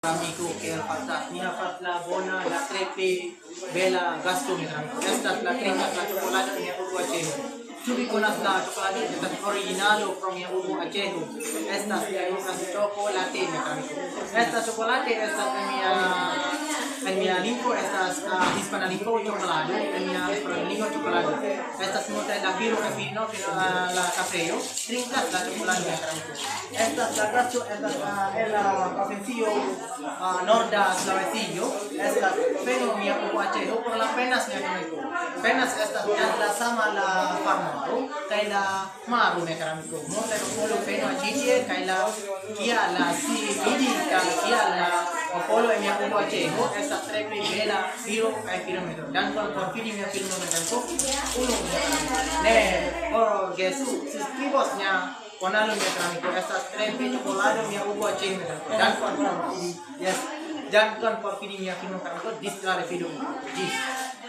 Amico che ha fatto mia fatto la buona la crepe bella gasto mi amico esta la crema la cioccolata mia ugo aceho Tubi conas la chocolate esta original from mia ugo aceho esta una chocolate mi amico esta chocolate esta mia limpo esta hispana limpo chocolate mia hispana limpo chocolate esta smota la filo fino la cafeo trinca la chocolate mi amico esta la gasto esta el ofensivo Norda Suavecillo, esta pero mi aguachejo por las penas mi amigo. Penas esta la sama la farmaro, kaila maru me karamico. Monte polo peno achiche, kaila kia la si idi kia la polo mi aguachejo, esta trepe bela filo kai kilometro. Dan por fili mi kilometro. Uno ne oro Jesús, suscribosnya Konalo mi amigo, estas trepe chocolate mi aguachejo. Dan por yes, jangan por fili mi amigo, disclare filo. Yes.